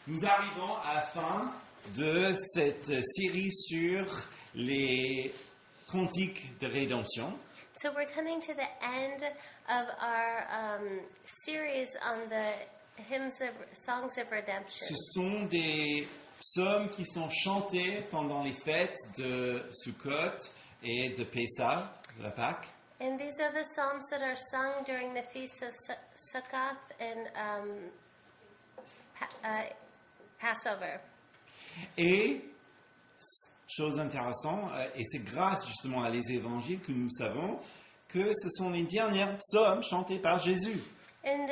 Nous arrivons à la fin de cette série sur les cantiques de rédemption. So we're coming to the end of our series on the songs of redemption. Ce sont des psaumes qui sont chantés pendant les fêtes de Sukkot et de Pessah, la Pâque. And these are the psalms that are sung during the feasts of Sukkot and Passover. Et, chose intéressante, et c'est grâce justement à les évangiles que nous savons que ce sont les derniers psaumes chantés par Jésus. And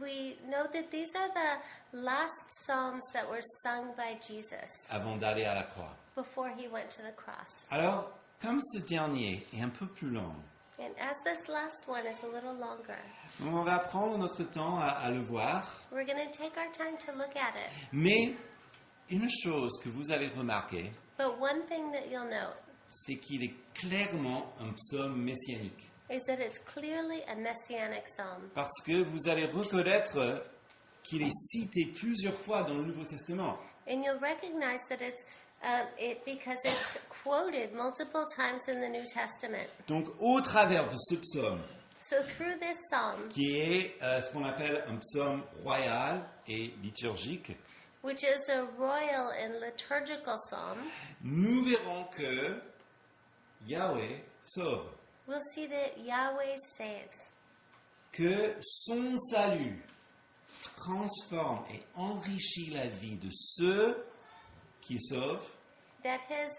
we know that these are the last psalms that were sung by Jesus Avant d'aller à la croix. before he went to the cross. Alors, comme ce dernier est un peu plus long, And as this last one is a little longer, on va prendre notre temps à le voir. we're going to take our time to look at it. Mais une chose que vous allez remarquer, But one thing that you'll note c'est qu'il est clairement un psaume messianique. is that it's clearly a messianic psalm. Parce que vous allez reconnaître qu'il est cité plusieurs fois dans le Nouveau Testament. And you'll recognize that it's because it's quoted multiple times in the New Testament. Donc, au travers de ce psaume, So through this psalm, qui est ce qu'on appelle un psaume royal et liturgique, which is a royal and liturgical psalm, nous verrons que Yahweh sauve, we'll see that Yahweh saves, que son salut transforme et enrichit la vie de ceux qu'il sauve, that his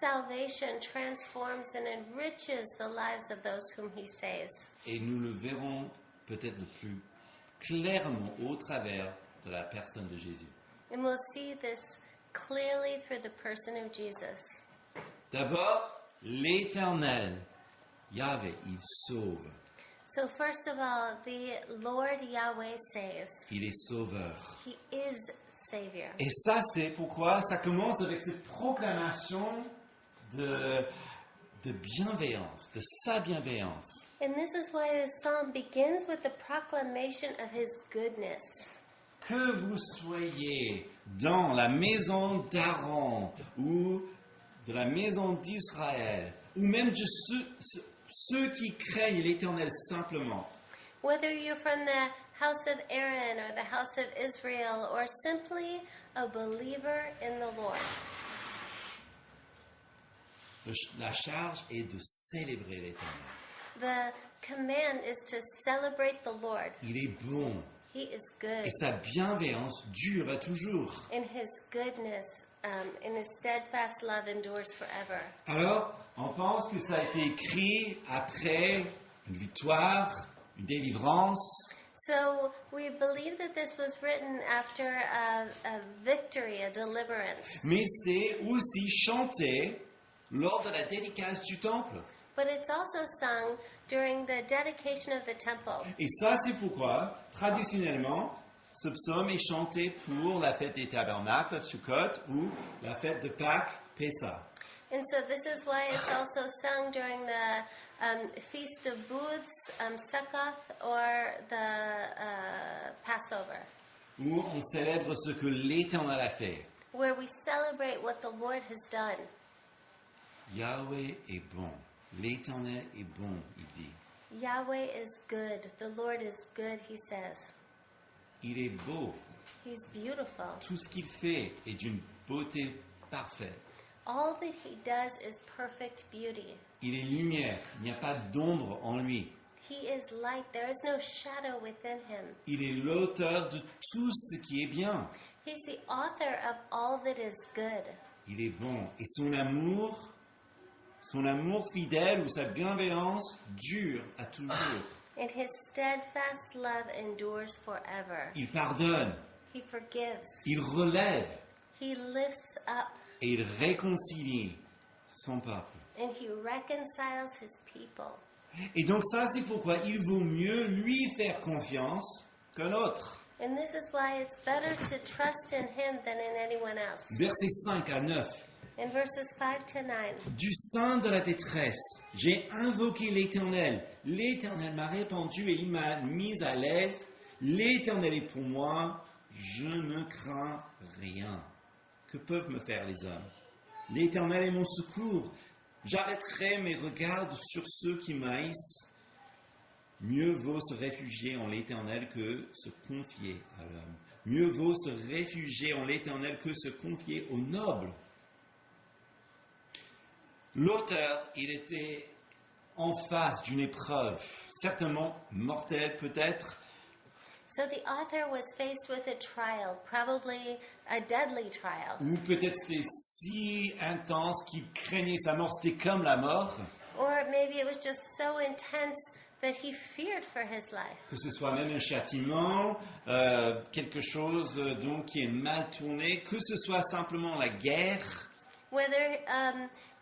salvation transforms and enriches the lives of those whom he saves. et nous le verrons peut-être le plus clairement au travers de la personne de Jésus. And we'll see this clearly through the person of Jesus. D'abord, l'Éternel, Yahweh, il sauve. So first of all, the Lord Yahweh saves. Il est sauveur. He is Savior. Et ça, c'est pourquoi ça commence avec cette proclamation de bienveillance, de sa bienveillance. And this is why this psalm begins with the proclamation of his goodness. Que vous soyez dans la maison d'Aaron ou de la maison d'Israël, ou même de ceux qui craignent l'Éternel simplement, Whether you're from the house of Aaron or the house of Israel or simply a believer in the Lord, la charge est de célébrer l'Éternel. the command is to celebrate the Lord. Il est bon He is good, et sa bienveillance dure à toujours. and his goodness and his steadfast love endures forever. Alors, on pense que ça a été écrit après une victoire, une délivrance, So we believe that this was written after a victory, a deliverance. mais c'est aussi chanté lors de la dédicace du temple. But it's also sung during the dedication of the temple. Et ça, c'est pourquoi, traditionnellement, ce psaume est chanté pour la fête des tabernacles, Sukkot, ou la fête de Pâques, Pessah. And so this is why it's also sung during the Feast of Booths, Succoth, or the Passover, Où on célèbre ce que l'Éternel a fait. where we celebrate what the Lord has done. Yahweh est bon. L'Éternel est bon, il dit. Yahweh is good. The Lord is good, he says. Il est beau. He's beautiful. Tout ce qu'il fait est d'une beauté parfaite. All that he does is perfect beauty. Il est lumière. Il n'y a pas d'ombre en lui. He is light. There is no shadow within him. Il est l'auteur de tout ce qui est bien. He's the author of all that is good. Il est bon. Et son amour fidèle ou sa bienveillance dure à toujours. And his steadfast love endures forever. Il pardonne, He forgives. il relève He lifts up et il réconcilie son peuple. and he reconciles his people. Et donc ça, c'est pourquoi il vaut mieux lui faire confiance qu'un autre. And this is why it's better to trust in him than in anyone else. Versets 5 à 9. In verses 5 to 9, Du sein de la détresse, j'ai invoqué l'Éternel. L'Éternel m'a répondu et il m'a mis à l'aise. L'Éternel est pour moi. je ne crains rien. Que peuvent me faire les hommes? L'Éternel est mon secours. J'arrêterai mes regards sur ceux qui m'haïssent. Mieux vaut se réfugier en l'Éternel que se confier à l'homme. Mieux vaut se réfugier en l'Éternel que se confier aux nobles. L'auteur, il était en face d'une épreuve, certainement mortelle peut-être. So the author was faced with a trial, probably a deadly trial. Ou peut-être c'était si intense qu'il craignait sa mort, c'était comme la mort. Or maybe it was just so intense that he feared for his life. Que ce soit même un châtiment, quelque chose donc qui est mal tourné, que ce soit simplement la guerre. Whether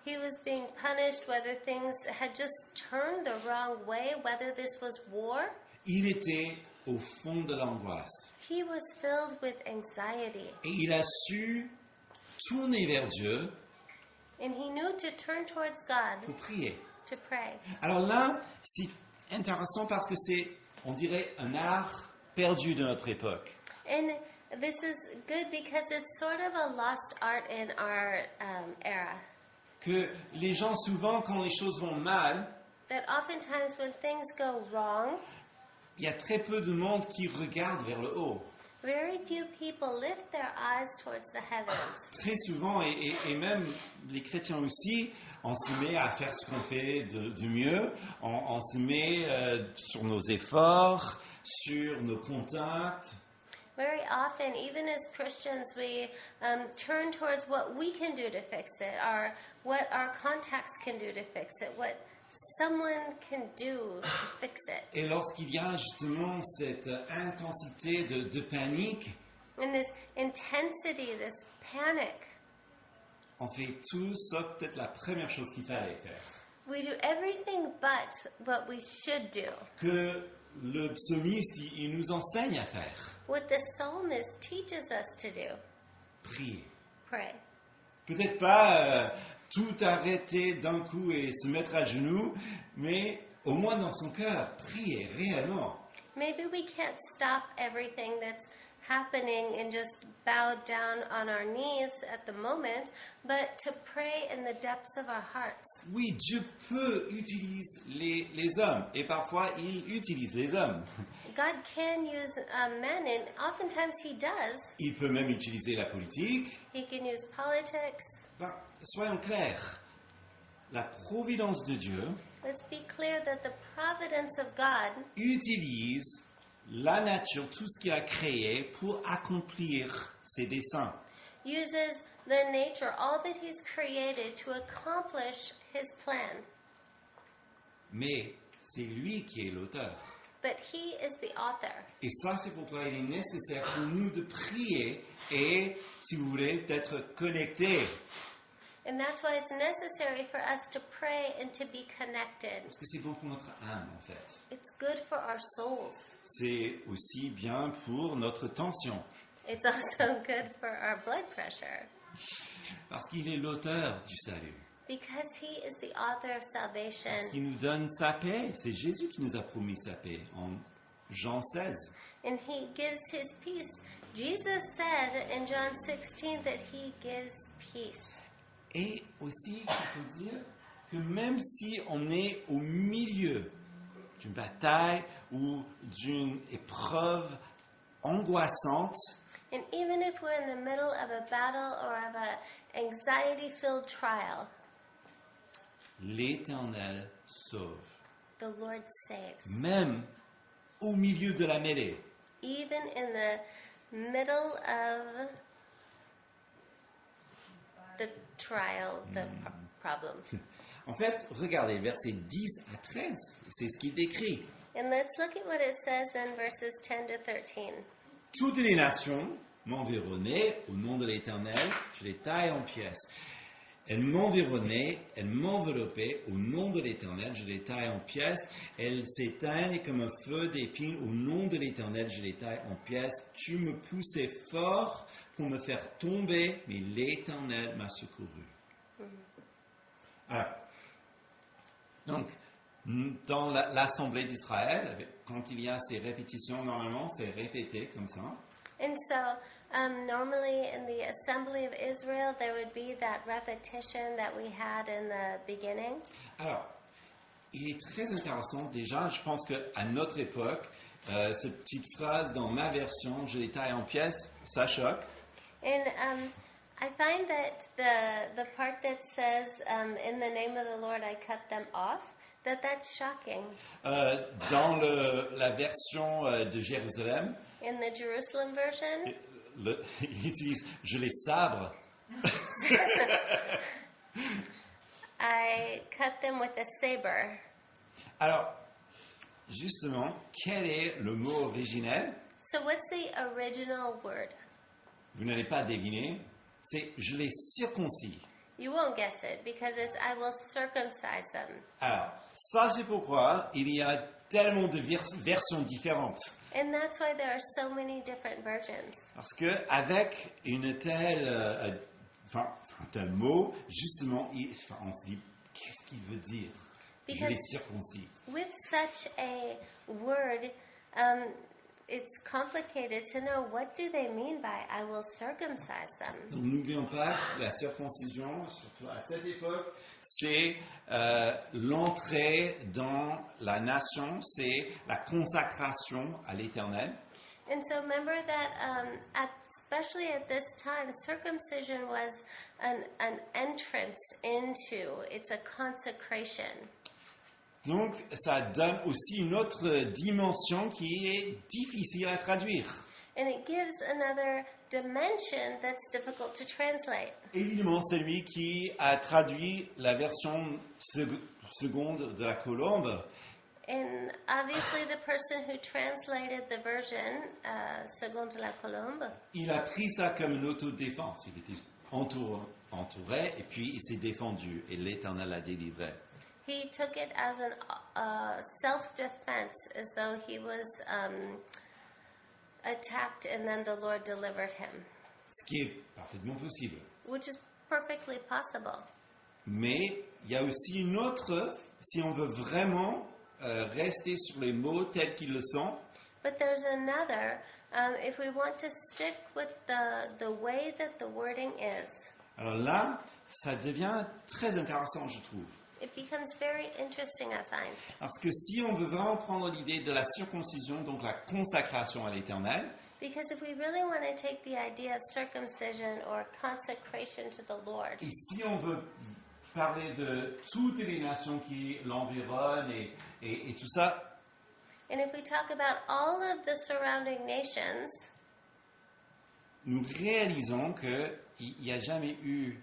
he was being punished, whether things had just turned the wrong way, whether this was war, Il était au fond de l'angoisse. he was filled with anxiety. Et il a su tourner vers Dieu And he knew to turn towards God pour prier. to pray. Alors là, c'est intéressant parce que c'est, on dirait, un art perdu de notre époque. And this is good because it's sort of a lost art in our era. Que les gens, souvent, quand les choses vont mal, That oftentimes when things go wrong, il y a très peu de monde qui regarde vers le haut. very few people lift their eyes towards the heavens. Très souvent, et même les chrétiens aussi, on se met à faire ce qu'on fait de mieux, on se met sur nos efforts, sur nos contacts. Very often, even as Christians, we turn towards what we can do to fix it, or what our contacts can do to fix it, what someone can do to fix it. Et lorsqu'il y a justement cette intensité de panique, And this intensity, this panic, on fait tout sauf peut-être la première chose qu'il fallait faire. we do everything but what we should do, Que le psalmiste, il nous enseigne à faire. what the psalmist teaches us to do, Prier. pray. Peut-être pas tout arrêter d'un coup et se mettre à genoux, mais au moins dans son cœur, prier réellement. Maybe we can't stop everything that's happening and just bow down on our knees at the moment, but to pray in the depths of our hearts. Oui, Dieu peut utiliser les hommes, et parfois il utilise les hommes. God can use men, and oftentimes He does. Il peut même utiliser la politique. He can use politics. Ben, soyons clairs, la providence de Dieu Let's be clear that the providence of God utilise la nature, tout ce qu'il a créé pour accomplir ses desseins. uses the nature, all that He's created, to accomplish His plan. Mais c'est lui qui est l'auteur. But He is the author. Et ça, c'est pourquoi il est nécessaire pour nous de prier et, si vous voulez, d'être connectés. And that's why it's necessary for us to pray and to be connected. Parce que c'est bon pour notre âme, en fait. It's good for our souls. C'est aussi bien pour notre tension. It's also good for our blood pressure. Parce qu'il est l'auteur du salut. Because He is the author of salvation. Parce qu'il nous donne sa paix. C'est Jésus qui nous a promis sa paix en Jean 16. And He gives His peace. Jesus said in John 16 that He gives peace. Et aussi, il faut dire que même si on est au milieu d'une bataille ou d'une épreuve angoissante, And even if we're in the middle of a battle or of an anxiety-filled trial, l'Éternel sauve. the Lord saves. Même au milieu de la mêlée. Even in the middle of the trial, the problem. En fait, regardez, versets 10 à 13, c'est ce qu'il décrit. And let's look at what it says in verses 10 to 13. Toutes les nations m'environnaient au nom de l'Éternel, je les taille en pièces. Elles m'environnaient, elles m'enveloppaient au nom de l'Éternel, je les taille en pièces. Elles s'éteignent comme un feu d'épines au nom de l'Éternel, je les taille en pièces. Tu me poussais fort pour me faire tomber, mais l'Éternel m'a secouru. Alors, donc, dans l'Assemblée d'Israël, quand il y a ces répétitions, normalement, c'est répété comme ça. And so, normally in the assembly of Israel, there would be that repetition that we had in the beginning. Alors, il est très intéressant déjà, je pense qu'à notre époque, cette petite phrase dans ma version, je les taille en pièces, ça choque. And I find that the part that says, in the name of the Lord I cut them off, that's shocking. Dans la version de Jérusalem, In the Jerusalem version, il utilise « je les sabre ». I cut them with a saber. Alors, justement, quel est le mot originel? So what's the original word? Vous n'allez pas deviner, c'est « je les circoncis ». You won't guess it because it's I will circumcise them. Alors, ça c'est pourquoi il y a tellement de versions différentes. And that's why there are so many different versions. Parce qu'avec un tel mot, justement, on se dit, qu'est-ce qu'il veut dire? Je les circoncis. With such a word, it's complicated to know what do they mean by I will circumcise them. Donc, n'oublions pas que la circoncision, surtout à cette époque, c'est l'entrée dans la nation, c'est la consacration à l'Éternel. And so remember that, especially at this time, circumcision was an entrance into, it's a consecration. Donc, ça donne aussi une autre dimension qui est difficile à traduire. And it gives another dimension that's difficult to translate. Évidemment, c'est lui qui a traduit la version seconde de la colombe. And obviously the person who translated the version, Seconde de la Colombe, Il a pris ça comme une autodéfense. Il était entouré et puis il s'est défendu et l'Éternel l'a délivré. he took it as a self-defense, as though he was attacked and then the Lord delivered him, Ce qui est parfaitement possible. which is perfectly possible. Mais il y a aussi une autre, si on veut vraiment rester sur les mots tels qu'ils le sont, But there's another, if we want to stick with the way that the wording is, alors là, ça devient très intéressant, je trouve. it becomes very interesting, I find. Parce que si on veut vraiment prendre l'idée de la circoncision, donc la consacration à l'Éternel, Because if we really want to take the idea of circumcision or consecration to the Lord, et si on veut parler de toutes les nations qui l'environnent et tout ça, and if we talk about all of the surrounding nations, nous réalisons qu'il n'y a jamais eu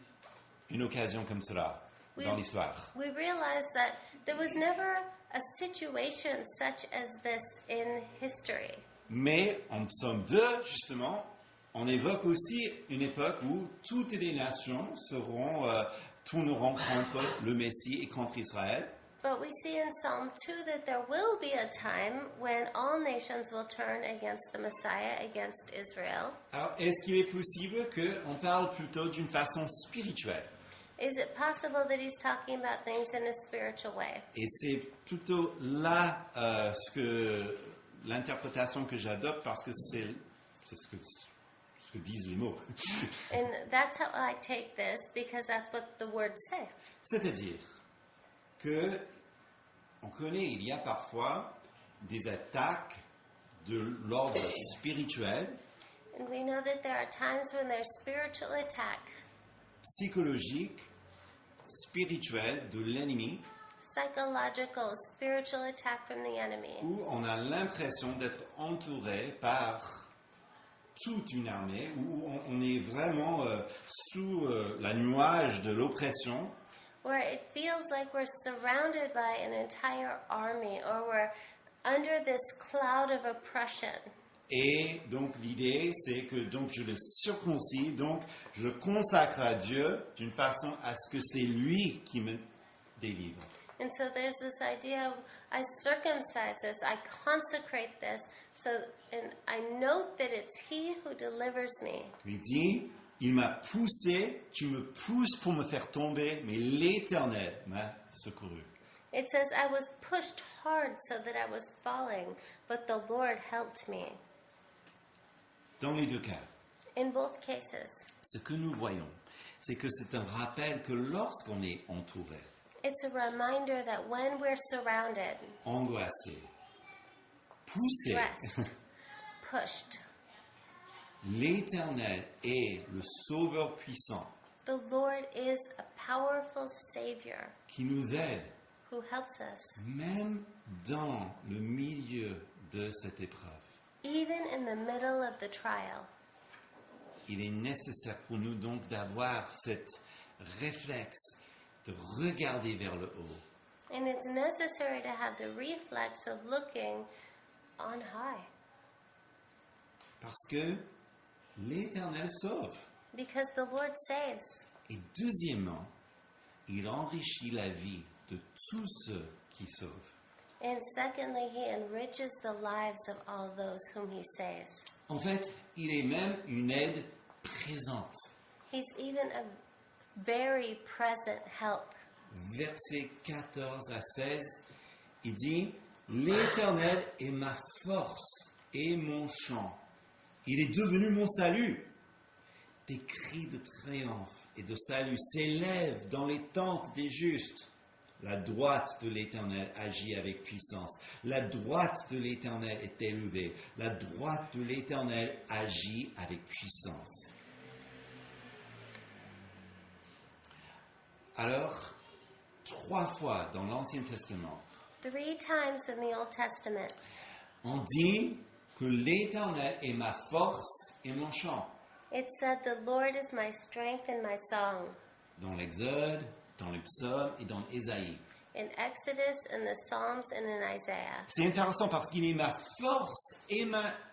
une occasion comme cela dans l'histoire. we realize that there was never a situation such as this in history. Mais en Psaume 2, justement, on évoque aussi une époque où toutes les nations tourneront contre le Messie et contre Israël. But we see in Psalm 2 that there will be a time when all nations will turn against the Messiah, against Israel. Alors, est-ce qu'il est possible qu'on parle plutôt d'une façon spirituelle? Is it possible that he's talking about things in a spiritual way? Et c'est plutôt là l'interprétation que j'adopte parce que c'est ce que disent les mots. And that's how I take this, because that's what the words say. C'est-à-dire que on connaît, il y a parfois des attaques de l'ordre spirituel, And we know that there are times when there's spiritual attack, psychologique, spirituel de l'ennemi, psychological, spiritual attack from the enemy, où on a l'impression d'être entouré par toute une armée, où on est vraiment sous la nuage de l'oppression, where it feels like we're surrounded by an entire army, or we're under this cloud of oppression. et donc l'idée c'est que donc je le circoncis, donc je le consacre à Dieu d'une façon à ce que c'est lui qui me délivre. And so there's this idea of I circumcise this, I consecrate this, and I note that it's He who delivers me. Il dit, il m'a poussé, tu me pousses pour me faire tomber, mais l'Éternel m'a secouru. It says, I was pushed hard so that I was falling, but the Lord helped me. Dans les deux cas, In both cases, ce que nous voyons, c'est que c'est un rappel que lorsqu'on est entouré, it's a reminder that when we're surrounded, angoissé, poussé, stressed, pushed, l'Éternel est le Sauveur puissant the Lord is a powerful Savior qui nous aide, who helps us, même dans le milieu de cette épreuve. even in the middle of the trial. Il est nécessaire pour nous donc d'avoir cet réflexe de regarder vers le haut. And it's necessary to have the reflex of looking on high, Parce que l'Éternel sauve. because the Lord saves. Et deuxièmement, il enrichit la vie de tous ceux qui sauvent. And secondly, he enriches the lives of all those whom he saves. En fait, il est même une aide présente. He's even a very present help. Versets 14 à 16, il dit « L'Éternel est ma force et mon chant. Il est devenu mon salut. » Des cris de triomphe et de salut s'élèvent dans les tentes des justes. La droite de l'Éternel agit avec puissance. La droite de l'Éternel est élevée. La droite de l'Éternel agit avec puissance. Alors, 3 fois dans l'Ancien Testament, 3 times in the Old Testament, on dit que l'Éternel est ma force et mon chant. it said, "The Lord is my strength and my song." Dans l'Exode, dans les psaumes et dans Ésaïe. In Exodus, in the Psalms, and in Isaiah. C'est intéressant parce qu'il est ma force et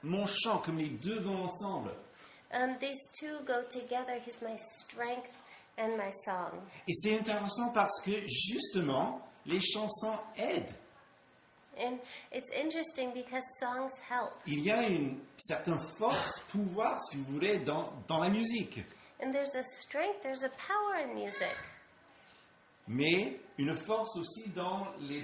mon chant, comme les deux vont ensemble. These two go together. He's my strength and my song. Et c'est intéressant parce que justement, les chansons aident. And it's interesting because songs help. Il y a une certaine force, pouvoir, si vous voulez, dans la musique. And there's a strength, there's a power in music. Mais une force aussi dans les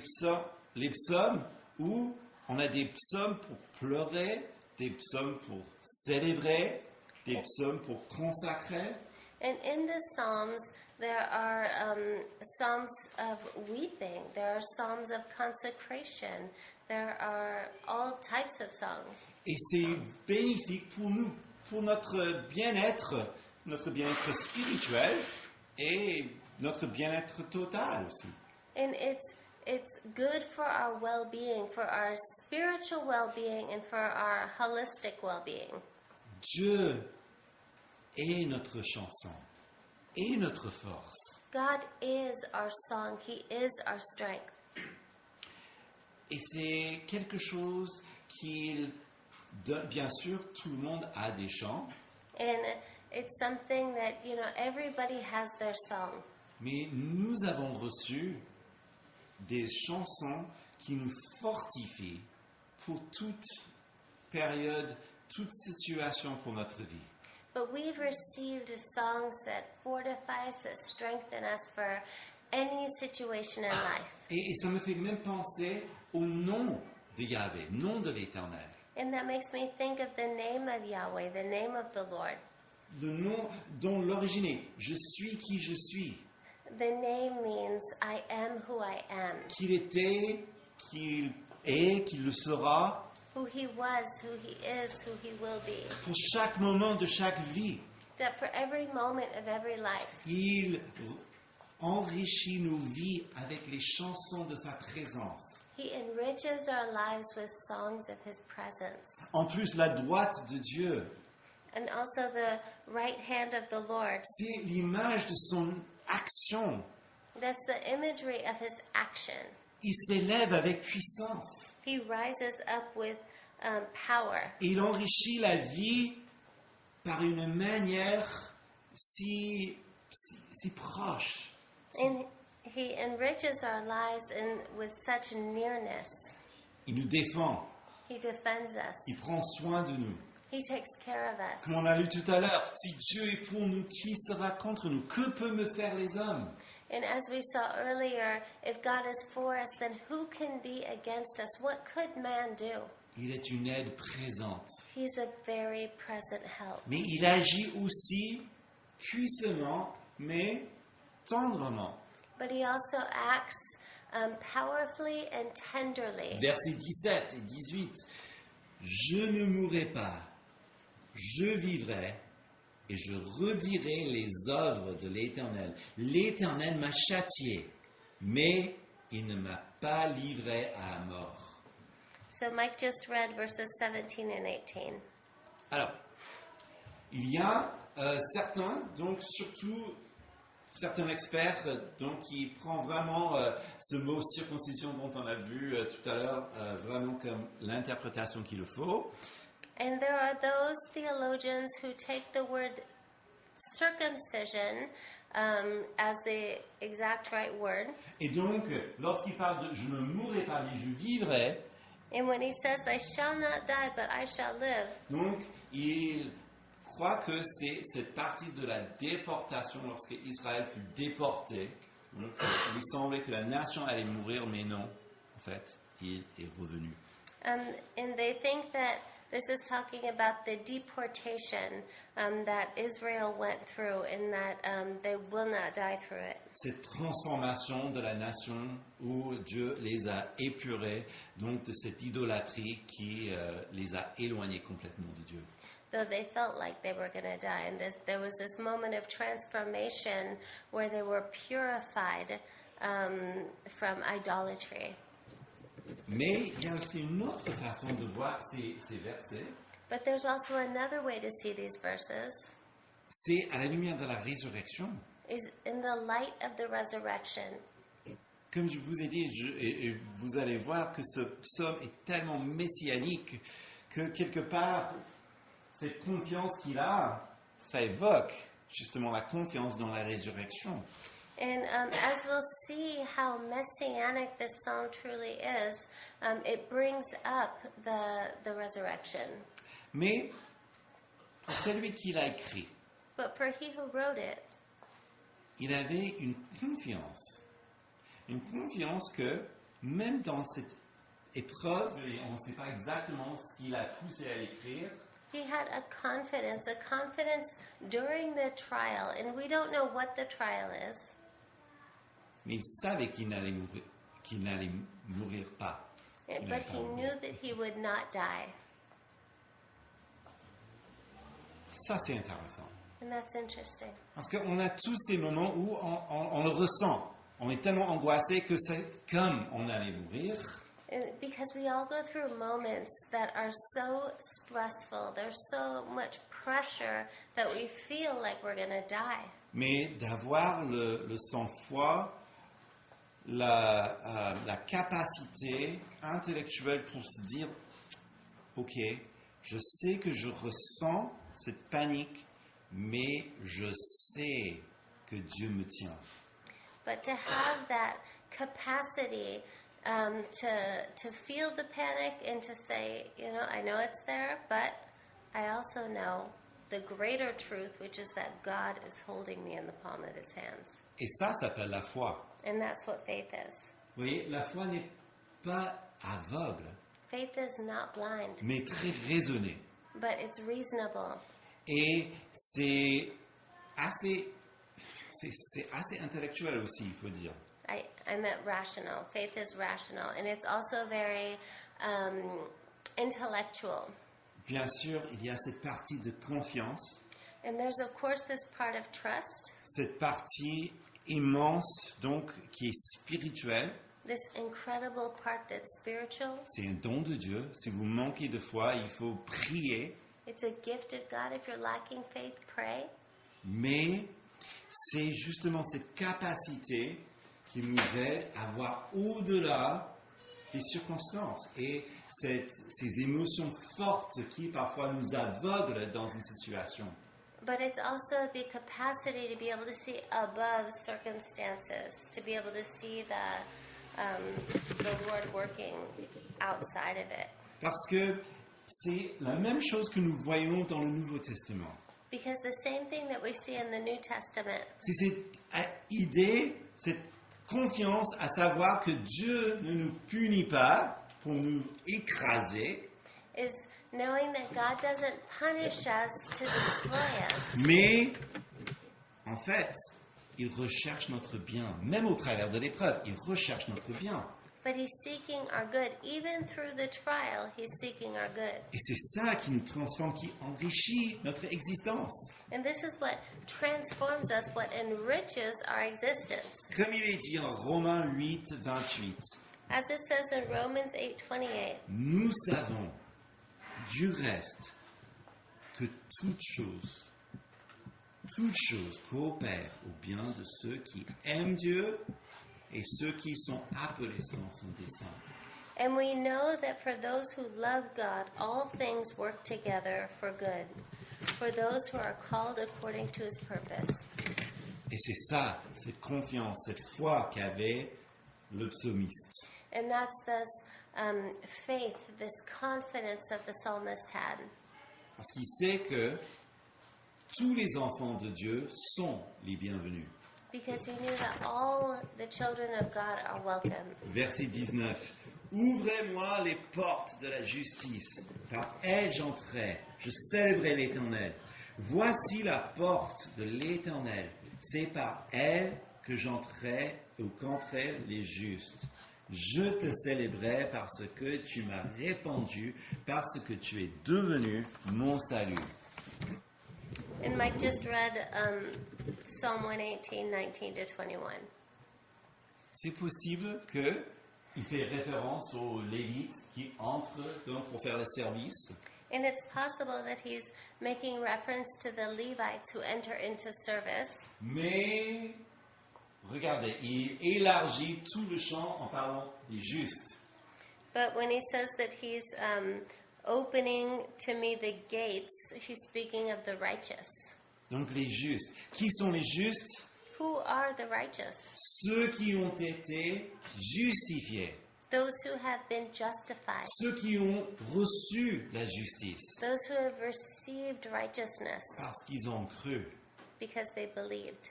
psaumes où on a des psaumes pour pleurer, des psaumes pour célébrer, des psaumes pour consacrer. And in the Psalms, there are psalms of weeping. There are psalms of consecration. There are all types of songs. Et c'est bénéfique pour nous, pour notre bien-être spirituel et notre bien-être total aussi. And it's good for our well-being, for our spiritual well-being, and for our holistic well-being. Dieu est notre chanson et notre force. God is our song. He is our strength. Et c'est quelque chose qu'il donne. Bien sûr, tout le monde a des chants, And it's something that, everybody has their song. mais nous avons reçu des chansons qui nous fortifient pour toute période, toute situation pour notre vie. But we've received songs that fortifies, that strengthen us for any situation in life. Et ça me fait même penser au nom de Yahvé, nom de l'Éternel. And that makes me think of the name of Yahweh, the name of the Lord. Le nom dont l'origine est « Je suis qui je suis », The name means I am who I am. qu'il était, qu'il est, qu'il le sera, Who he was, who he is, who he will be. pour chaque moment de chaque vie. That for every moment of every life, Il enrichit nos vies avec les chansons de sa présence. he enriches our lives with songs of his presence. En plus, la droite de Dieu, And also the right hand of the Lord. c'est l'image de son action. That's the imagery of his action. Il s'élève avec puissance. He rises up with power. Et il enrichit la vie par une manière si proche. And he enriches our lives with such nearness. Il nous défend. He defends us. Il prend soin de nous. He takes care of us. Comme on a lu tout à l'heure, si Dieu est pour nous, qui sera contre nous? Que peuvent me faire les hommes? And as we saw earlier, if God is for us, then who can be against us? What could man do? il est une aide présente. He's a very present help. Mais il agit aussi puissamment, mais tendrement. But he also acts powerfully and tenderly. Versets 17 et 18. Je ne mourrai pas, je vivrai et je redirai les œuvres de l'Éternel. L'Éternel m'a châtié, mais il ne m'a pas livré à la mort. So Mike just read verses 17 and 18. Alors, il y a certains, donc surtout certains experts, donc qui prend vraiment ce mot circoncision dont on a vu tout à l'heure, vraiment comme l'interprétation qu'il le faut. And there are those theologians who take the word circumcision as the exact right word. Et donc, lorsqu'il parle de je ne mourrai pas, mais je vivrai, And when he says, I shall not die, but I shall live, donc il croit que c'est cette partie de la déportation lorsque Israël fut déporté. Donc, il semblait que la nation allait mourir, mais non. En fait, il est revenu. and they think that this is talking about the deportation that Israel went through, and that they will not die through it. Cette transformation de la nation où Dieu les a épurés, donc de cette idolâtrie qui les a éloignés complètement de Dieu. Though they felt like they were going to die. And there was this moment of transformation where they were purified from idolatry. Mais il y a aussi une autre façon de voir ces versets. But there's also another way to see these verses, C'est à la lumière de la résurrection. is in the light of the resurrection. Comme je vous ai dit, et vous allez voir que ce psaume est tellement messianique que quelque part, cette confiance qu'il a, ça évoque justement la confiance dans la résurrection. And as we'll see how messianic this psalm truly is, it brings up the resurrection. Mais celui qui l'a écrit, But for he who wrote it, il avait une confiance que même dans cette épreuve, et on ne sait pas exactement ce qui l'a poussé à l'écrire, he had a confidence during the trial, and we don't know what the trial is. mais il savait qu'il n'allait mourir pas. But he knew that he would not die. Ça, c'est intéressant. And that's interesting. Parce qu'on a tous ces moments où on le ressent. On est tellement angoissé que c'est comme on allait mourir. Because we all go through moments that are so stressful, there's so much pressure that we feel like we're going to die. Mais d'avoir le sang-froid, la capacité intellectuelle pour se dire, ok, je sais que je ressens cette panique, mais je sais que Dieu me tient. But to have that capacity to feel the panic and to say, I know it's there, but I also know the greater truth, which is that God is holding me in the palm of his hands. Et ça s'appelle la foi. And that's what faith is. Vous voyez, la foi n'est pas aveugle, Faith is not blind, mais très raisonnée. but it's reasonable. Et c'est assez intellectuel aussi, il faut dire. I meant rational. Faith is rational. And it's also very intellectual. Bien sûr, il y a cette partie de confiance, And there's, of course, this part of trust, cette partie immense, donc, qui est spirituelle. this incredible part that's spiritual. C'est un don de Dieu. Si vous manquez de foi, il faut prier. It's a gift of God. If you're lacking faith, pray. Mais c'est justement cette capacité qui nous aide à voir au-delà des circonstances et ces émotions fortes qui parfois nous aveuglent dans une situation. But it's also the capacity to be able to see above circumstances, to be able to see the Lord working outside of it. Parce que c'est la même chose que nous voyons dans le Nouveau Testament. Because the same thing that we see in the New Testament, C'est cette idée, cette confiance à savoir que Dieu ne nous punit pas pour nous écraser, is knowing that God doesn't punish us to destroy us. Mais, en fait, il recherche notre bien. Même au travers de l'épreuve, il recherche notre bien. But he's seeking our good. Even through the trial, he's seeking our good. Et c'est ça qui nous transforme, qui enrichit notre existence. And this is what transforms us, what enriches our existence. Comme il est dit en Romains 8, 28, As it says in Romans 8:28, nous savons du reste que toutes choses coopèrent au bien de ceux qui aiment Dieu et ceux qui sont appelés selon son dessein. and we know that for those who love God, all things work together for good, for those who are called according to his purpose. Et c'est ça, cette confiance, cette foi qu'avait le psalmiste. And that's this faith, this confidence that the psalmist had. Parce qu'il sait que tous les enfants de Dieu sont les bienvenus. Because he knew that all the children of God are welcome. Verset 19. Ouvrez-moi les portes de la justice. Par elles j'entrerai. Je célébrerai l'Éternel. Voici la porte de l'Éternel. C'est par elle que j'entrerai ou qu'entreraient les justes. Je te célébrerai parce que tu m'as répandu, parce que tu es devenu mon salut. And Mike just read Psalm 118, 19 to 21. C'est possible qu'il fait référence aux Lévites qui entrent donc pour faire le service. And it's possible that he's making reference to the Levites who enter into service. Mais, regardez, il élargit tout le champ en parlant des justes. But when he says that he's opening to me the gates, he's speaking of the righteous. Donc les justes. Qui sont les justes? Who are the righteous? Ceux qui ont été justifiés. Those who have been justified. Ceux qui ont reçu la justice. Those who have received righteousness Parce qu'ils ont cru. because they believed.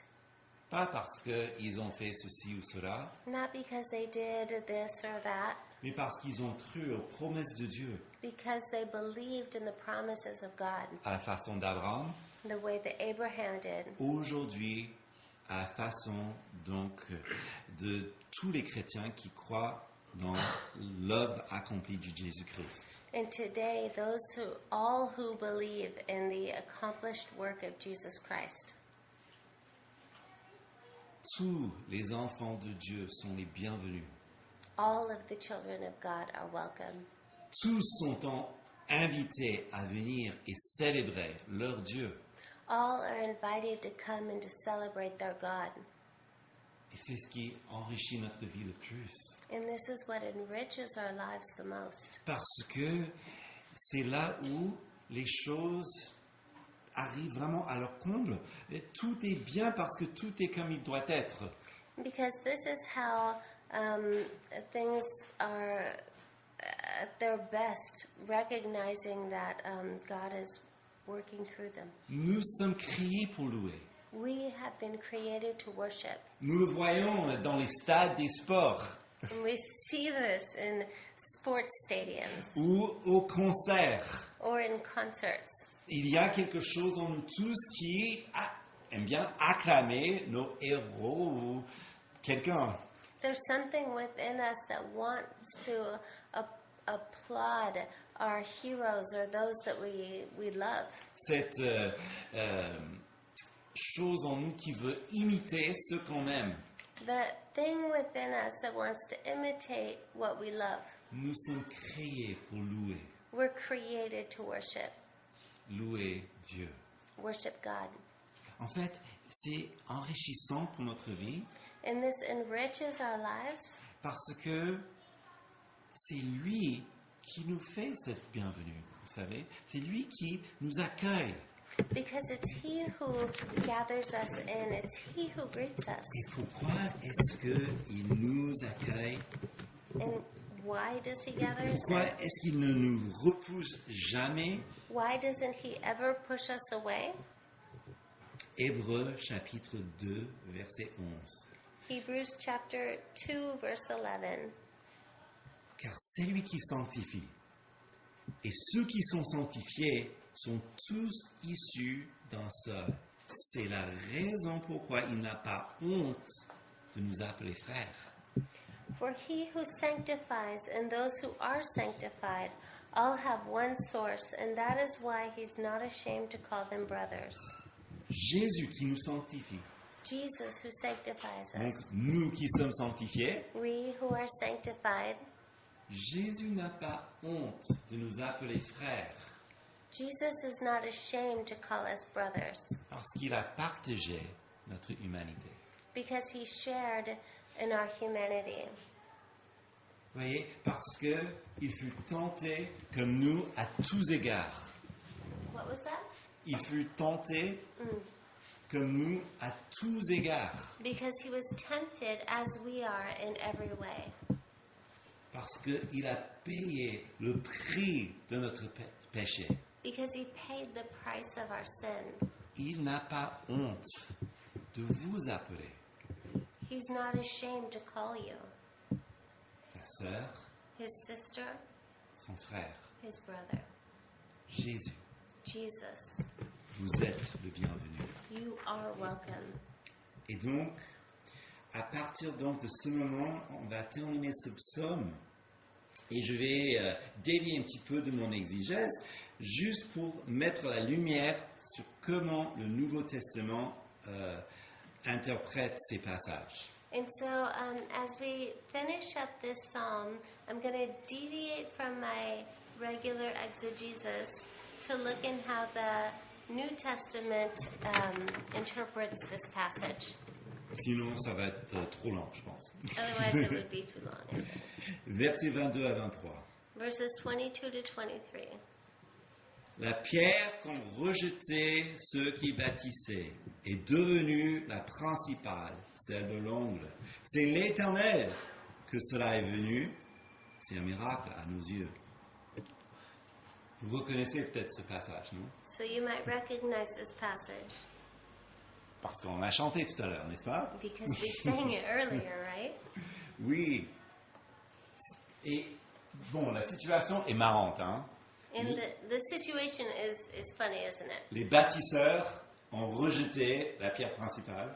Pas parce qu'ils ont fait ceci ou cela, Not because they did this or that, mais parce qu'ils ont cru aux promesses de Dieu. because they believed in the promises of God, À la façon d'Abraham, the way that Abraham did. aujourd'hui, à la façon donc de tous les chrétiens qui croient dans l'œuvre accomplie de Jésus-Christ. And today, all who believe in the accomplished work of Jesus Christ. Tous les enfants de Dieu sont les bienvenus. All of the children of God are welcome. Tous sont invités à venir et célébrer leur Dieu. All are invited to come and to celebrate their God. Et c'est ce qui enrichit notre vie le plus. And this is what enriches our lives the most. Parce que c'est là où les choses arrivent vraiment à leur comble. Et tout est bien parce que tout est comme il doit être. Because this is how things are at their best, recognizing that God is working through them. Nous sommes créés pour louer. We have been created to worship. Nous le voyons dans les stades des sports And we see this in sports stadiums ou au concert. or in concerts. Il y a quelque chose en nous tous qui aime bien acclamer nos héros ou quelqu'un. There's something within us that wants to applaud our heroes or those that we love. Cette chose en nous qui veut imiter ce qu'on aime. The thing within us that wants to imitate what we love. Nous sommes créés pour louer. We're created to worship. Louer Dieu. Worship God. En fait, c'est enrichissant pour notre vie And this enriches our lives parce que c'est lui qui nous fait cette bienvenue, vous savez. C'est lui qui nous accueille. because it's He who gathers us in. It's He who greets us. Et pourquoi est-ce qu'il nous accueille? And why does He gather us Pourquoi in? est-ce qu'il ne nous repousse jamais? Why doesn't He ever push us away? Hébreux chapitre 2, verset 11. Hebrews chapter 2, verse 11. Car c'est lui qui sanctifie, Et ceux qui sont sanctifiés sont tous issus d'un seul. C'est la raison pourquoi il n'a pas honte de nous appeler frères. For he who sanctifies and those who are sanctified all have one source, and that is why he's not ashamed to call them brothers. Jésus qui nous sanctifie. Jesus who sanctifies Donc, us. nous qui sommes sanctifiés, We who are sanctified. Jésus n'a pas honte de nous appeler frères Jesus is not ashamed to call us brothers parce qu'il a partagé notre humanité. because he shared in our humanity. Vous voyez, parce qu'il fut tenté comme nous à tous égards. What was that? Il fut tenté comme nous à tous égards. Because he was tempted as we are in every way. Parce qu'il a payé le prix de notre péché. Because he paid the price of our sin. Il n'a pas honte de vous appeler He's not ashamed to call you sa sœur, his sister, son frère. his brother. Jésus, Jesus, vous êtes le bienvenu. you are welcome. Et donc, à partir donc de ce moment, on va terminer ce psaume et je vais dévier un petit peu de mon exégèse juste pour mettre la lumière sur comment le Nouveau Testament interprète ces passages. And so, as we finish up this psalm, I'm going to deviate from my regular exegesis to look in how the New Testament interprets this passage. Sinon, ça va être trop long, je pense. Otherwise, it would be too long. Versets 22 à 23. Verses 22 to 23. La pierre qu'ont rejetée ceux qui bâtissaient est devenue la principale, celle de l'angle. C'est l'Éternel que cela est venu. C'est un miracle à nos yeux. Vous reconnaissez peut-être ce passage, non? So you might recognize this passage Parce qu'on l'a chanté tout à l'heure, n'est-ce pas? because we sang it earlier, right? Oui. Et bon, la situation est marrante, hein? And the situation is funny, isn't it? Les bâtisseurs ont rejeté la pierre principale.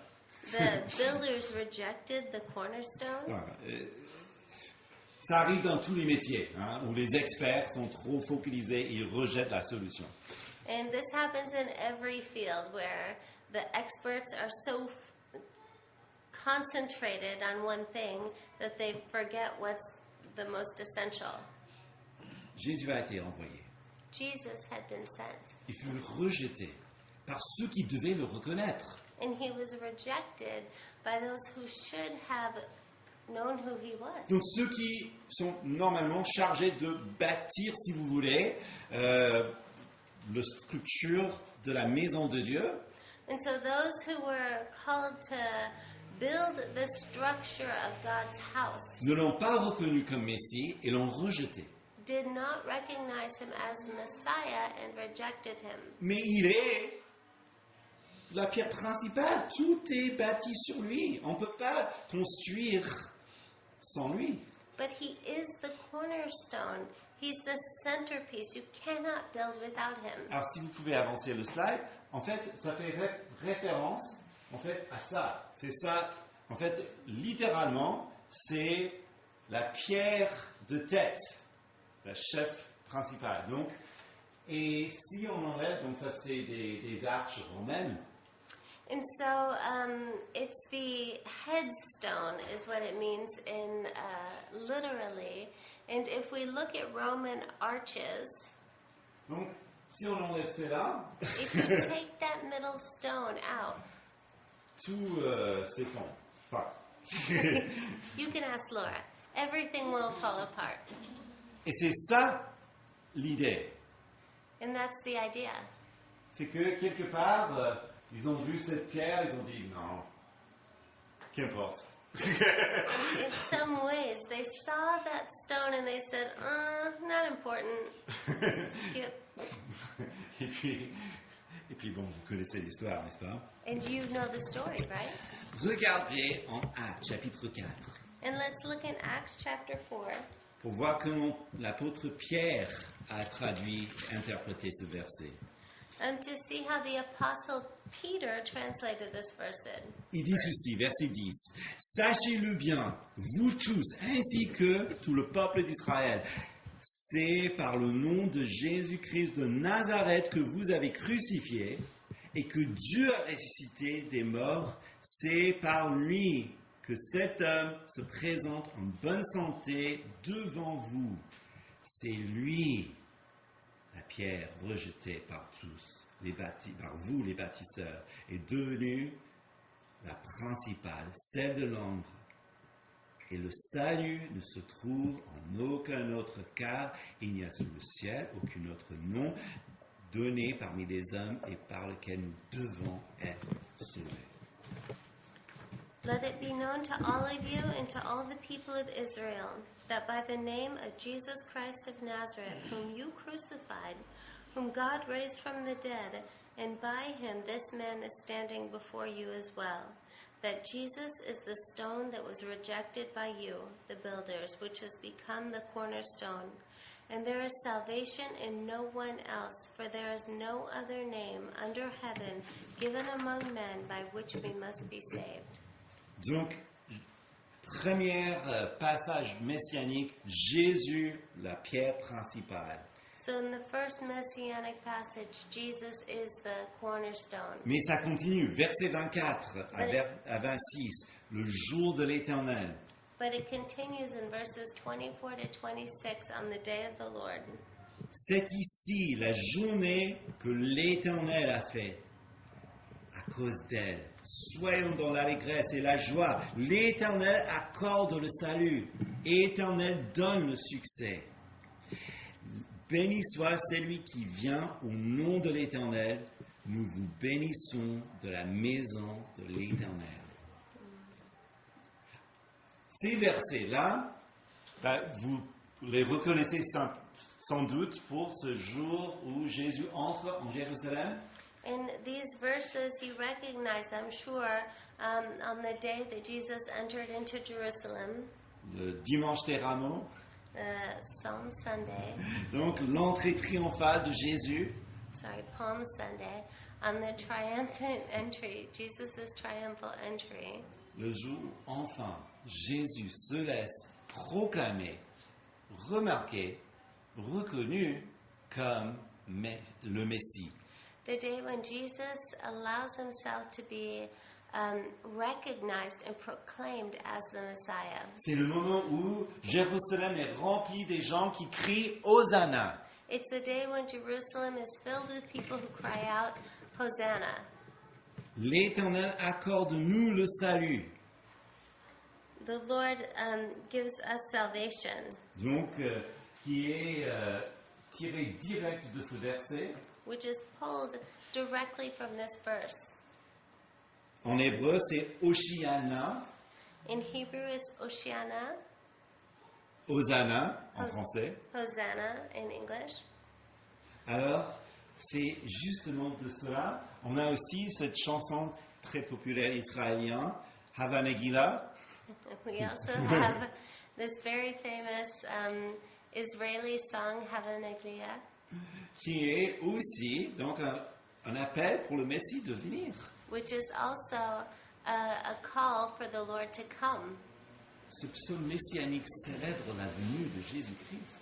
The builders rejected the cornerstone. Voilà. Ça arrive dans tous les métiers, hein, où les experts sont trop focalisés et ils rejettent la solution. And this happens in every field where the experts are so concentrated on one thing that they forget what's the most essential. Jésus a été envoyé. Jesus had been sent, Il fut rejeté par ceux qui devaient le reconnaître. and he was rejected by those who should have known who he was. Donc ceux qui sont normalement chargés de bâtir, si vous voulez, la structure de la maison de Dieu, And so those who were called to build the structure of God's house ne l'ont pas reconnu comme Messie et l'ont rejeté. did not recognize him as Messiah and rejected him. Mais il est la pierre principale, tout est bâti sur lui. On ne peut pas construire sans lui. But he is the cornerstone. He's the centerpiece. You cannot build without him. Alors si vous pouvez avancer le slide, en fait, ça fait référence en fait, à ça. C'est ça, en fait, littéralement, c'est la pierre de tête, la chef principale. Donc, et si on enlève, donc ça c'est des arches romaines. And so it's the headstone is what it means in literally. And if we look at Roman arches, Donc, si on enlève cela, if you take that middle stone out, tout s'effondre. Enfin, you can ask Laura, everything will fall apart. et c'est ça l'idée. And that's the idea. C'est que quelque part, ils ont vu cette pierre, ils ont dit non, qu'importe. In some ways, they saw that stone and they said, not important. Skip. et puis bon, vous connaissez l'histoire, n'est-ce pas? And you know the story, right? Regardez en Actes, chapitre 4. And let's look in Acts chapter 4. pour voir comment l'apôtre Pierre a traduit, interprété ce verset. To see how the Apostle Peter translated this verse in. Il dit ceci, verset 10. Sachez-le bien, vous tous, ainsi que tout le peuple d'Israël, c'est par le nom de Jésus-Christ de Nazareth que vous avez crucifié et que Dieu a ressuscité des morts. C'est par lui que cet homme se présente en bonne santé devant vous. C'est lui, la pierre rejetée par tous, par vous les bâtisseurs, est devenue la principale, celle de l'ombre. Et le salut ne se trouve en aucun autre, car il n'y a sous le ciel aucun autre nom donné parmi les hommes et par lequel nous devons être sauvés. Let it be known to all of you and to all the people of Israel that by the name of Jesus Christ of Nazareth, whom you crucified, whom God raised from the dead, and by him this man is standing before you as well, that Jesus is the stone that was rejected by you, the builders, which has become the cornerstone. And there is salvation in no one else, for there is no other name under heaven given among men by which we must be saved. Donc, premier passage messianique, Jésus, la pierre principale. So in the first messianic passage, Jesus is the cornerstone. Mais ça continue, verset 24 à 26, le jour de l'Éternel. But it continues in verses 24 to 26 on the day of the Lord. C'est ici la journée que l'Éternel a faite. À cause d'elle, soyons dans l'allégresse et la joie. L'Éternel accorde le salut. L'Éternel donne le succès. Béni soit celui qui vient au nom de l'Éternel. Nous vous bénissons de la maison de l'Éternel. Ces versets-là, vous les reconnaissez sans doute pour ce jour où Jésus entre en Jérusalem. In these verses, you recognize, I'm sure, on the day that Jesus entered into Jerusalem, Le dimanche des Rameaux. Palm Sunday, Donc l'entrée triomphale de Jésus. Palm Sunday, on the triumphant entry, Jesus' triumphal entry. Le jour où enfin Jésus se laisse proclamer, remarquer, reconnu comme le Messie. The day when Jesus allows himself to be recognized and proclaimed as the Messiah. C'est le moment où Jérusalem est rempli des gens qui crient Hosanna. It's the day when Jerusalem is filled with people who cry out, Hosanna. L'Éternel accorde-nous le salut. The Lord gives us salvation. Donc, qui est tiré direct de ce verset. Which is pulled directly from this verse. En hébreu, c'est Hoshiana, In Hebrew, it's Oshana, Hosanna en français. Hosanna in English. Alors, c'est justement de cela. On a aussi cette chanson très populaire israélienne, Hava Nagila. We also have this very famous Israeli song, Hava Naglia, qui est aussi donc un appel pour le Messie de venir. which is also a call for the Lord to come. Ce psaume messianique célèbre la venue de Jésus-Christ.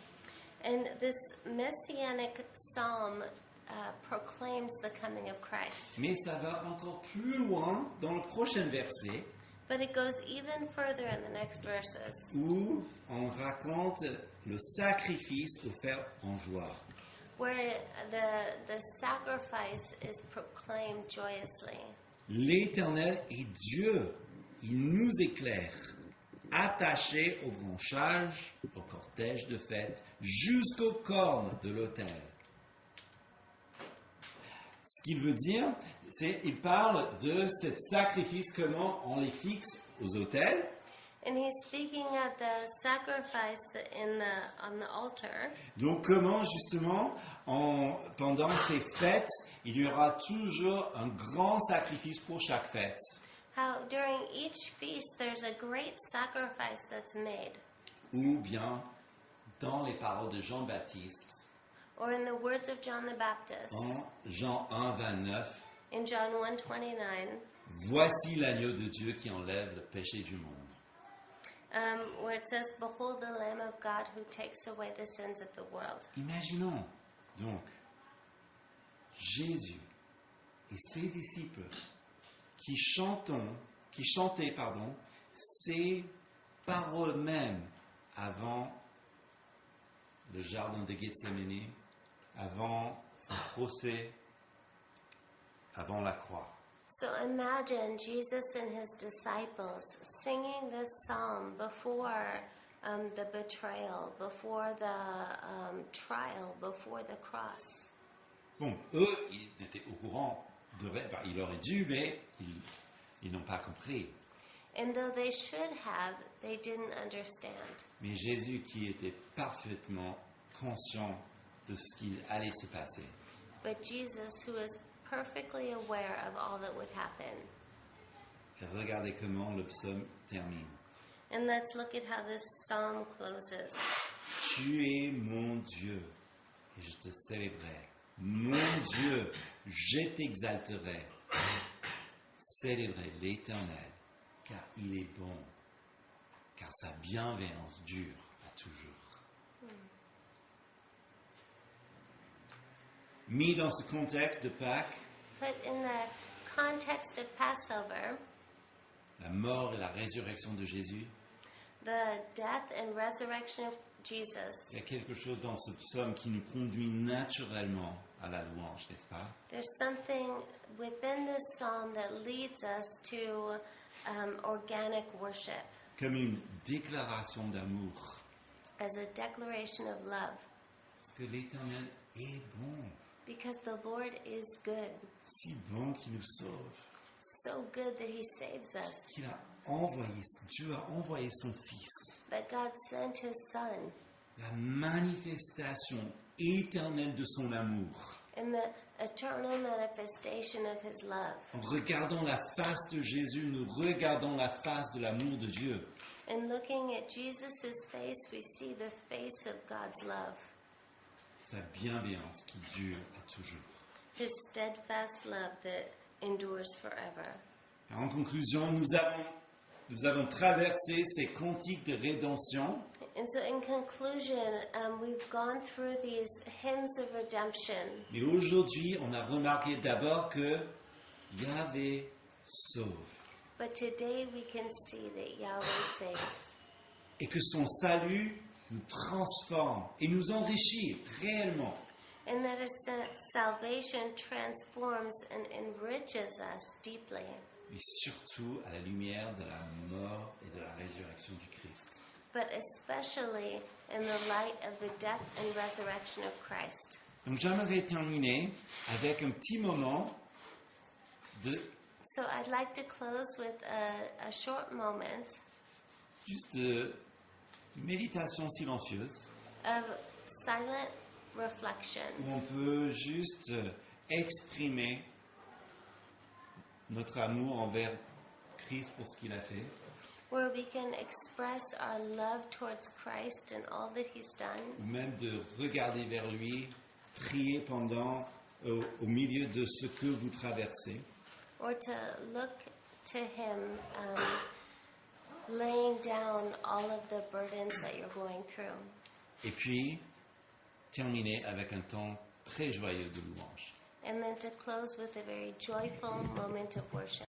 And this messianic psalm proclaims the coming of Christ. Mais ça va encore plus loin dans le prochain verset But it goes even further in the next verses, où on raconte le sacrifice offert en joie. where the sacrifice is proclaimed joyously. L'Éternel est Dieu, il nous éclaire, attachés aux branchages, au cortège de fête, jusqu'aux cornes de l'autel. Ce qu'il veut dire, c'est qu'il parle de ce sacrifice, comment on les fixe aux autels. And he's speaking of the sacrifice on the altar. Donc comment justement, pendant ces fêtes, il y aura toujours un grand sacrifice pour chaque fête. How during each feast there's a great sacrifice that's made. Ou bien dans les paroles de Jean-Baptiste, or in the words of John the Baptist en Jean 1, 29, in John 1:29, voici l'agneau de Dieu qui enlève le péché du monde. where it says, "Behold the Lamb of God who takes away the sins of the world." Imaginons donc Jésus et ses disciples qui chantaient ces paroles mêmes avant le jardin de Gethsémani, avant son procès, avant la croix. So imagine Jesus and his disciples singing this psalm before the betrayal, before the trial, before the cross. Bon, eux, ils étaient au courant, ils auraient dû, mais ils n'ont pas compris. And though they should have, they didn't understand. Mais Jésus, qui était parfaitement conscient de ce qui allait se passer, But Jesus, who is perfectly aware of all that would happen. et regardez comment le psaume termine. And let's look at how this psalm closes. Tu es mon Dieu, et je te célébrerai. Mon Dieu, je t'exalterai. Célébrez l'Éternel, car il est bon, car sa bienveillance dure à toujours. Mis dans ce contexte de Pâques, But in the context of Passover, la mort et la résurrection de Jésus, the death and resurrection of Jesus, il y a quelque chose dans ce psaume qui nous conduit naturellement à la louange, n'est-ce pas? there's something within this psalm that leads us to organic worship Comme une déclaration d'amour. as a declaration of love. Parce que l'Éternel est bon, Because the Lord is good, si bon qu'il nous sauve, so good that he saves us, qu'il a envoyé, Dieu a envoyé son Fils, that God sent his Son, la manifestation éternelle de son amour. and the eternal manifestation of his love. En regardant la face de Jésus, nous regardons la face de l'amour de Dieu. And looking at Jesus' face, we see the face of God's love, Sa bienveillance qui dure à toujours. his steadfast love that endures forever. Alors, en conclusion, nous avons traversé ces cantiques de rédemption And so, in conclusion, we've gone through these hymns of redemption. mais aujourd'hui, on a remarqué d'abord que Yahvé sauve But today we can see that Yahweh saves. et que son salut nous transforme et nous enrichit réellement. And that his salvation transforms and enriches us deeply. Mais surtout à la lumière de la mort et de la résurrection du Christ. But especially in the light of the death and resurrection of Christ. Donc j'aimerais terminer avec un petit moment de So I'd like to close with a short moment juste de méditation silencieuse of silent reflection où on peut juste exprimer notre amour envers Christ pour ce qu'il a fait, where we can express our love towards Christ and all that he's done, ou même de regarder vers lui, prier pendant au milieu de ce que vous traversez. or to look to him laying down all of the burdens that you're going through. Et puis, terminer avec un temps très joyeux de louange. And then to close with a very joyful moment of worship.